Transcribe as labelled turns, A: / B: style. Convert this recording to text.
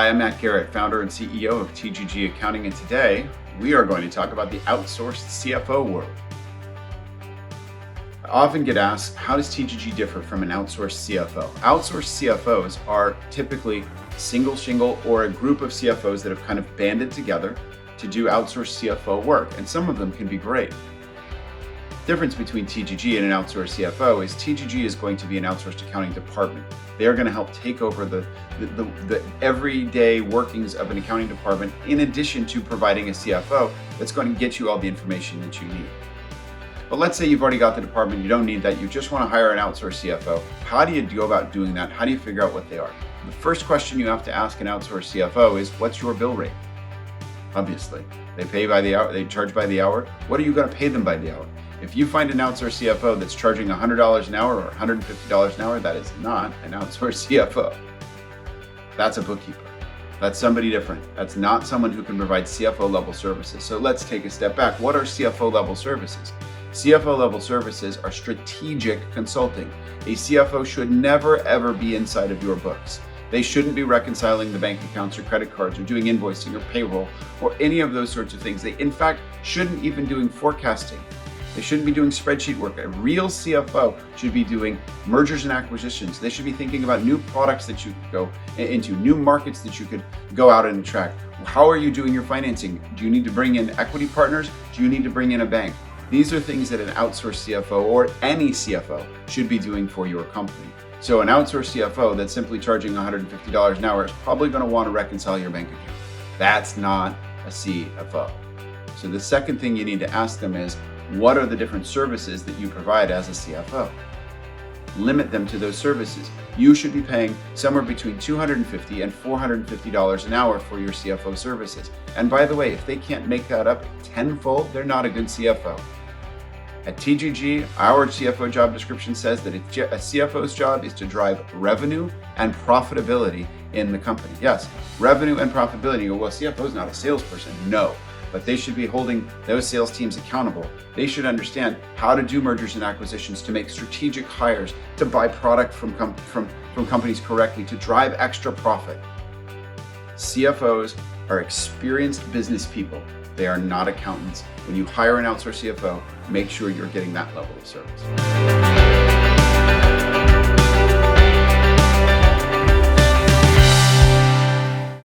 A: Hi, I'm Matt Garrett, founder and CEO of TGG Accounting, and today we are going to talk about the outsourced CFO world. I often get asked, how does TGG differ from an outsourced CFO? Outsourced CFOs are typically single shingle or a group of CFOs that have kind of banded together to do outsourced CFO work, and some of them can be great. The difference between TGG and an outsourced CFO is TGG is going to be an outsourced accounting department. They are going to help take over the everyday workings of an accounting department, in addition to providing a CFO that's going to get you all the information that you need. But let's say you've already got the department, you don't need that, you just want to hire an outsourced CFO. How do you go about doing that? How do you figure out what they are? The first question you have to ask an outsourced CFO is, what's your bill rate? Obviously, they pay by the hour, they charge by the hour. What are you going to pay them by the hour? If you find an outsourced CFO that's charging $100 an hour or $150 an hour, that is not an outsourced CFO. That's a bookkeeper. That's somebody different. That's not someone who can provide CFO level services. So let's take a step back. What are CFO level services? CFO level services are strategic consulting. A CFO should never ever be inside of your books. They shouldn't be reconciling the bank accounts or credit cards or doing invoicing or payroll or any of those sorts of things. They, in fact, shouldn't even doing forecasting. They shouldn't be doing spreadsheet work. A real CFO should be doing mergers and acquisitions. They should be thinking about new products that you could go into, new markets that you could go out and attract. How are you doing your financing? Do you need to bring in equity partners? Do you need to bring in a bank? These are things that an outsourced CFO or any CFO should be doing for your company. So an outsourced CFO that's simply charging $150 an hour is probably going to want to reconcile your bank account. That's not a CFO. So the second thing you need to ask them is, what are the different services that you provide as a CFO? Limit them to those services. You should be paying somewhere between $250 and $450 an hour for your CFO services. And by the way, if they can't make that up tenfold, they're not a good CFO. At TGG, our CFO job description says that a CFO's job is to drive revenue and profitability in the company. Yes, revenue and profitability. You go, well, CFO's not a salesperson. No. But they should be holding those sales teams accountable. They should understand how to do mergers and acquisitions, to make strategic hires, to buy product from companies correctly, to drive extra profit. CFOs are experienced business people. They are not accountants. When you hire an outsourced CFO, make sure you're getting that level of service.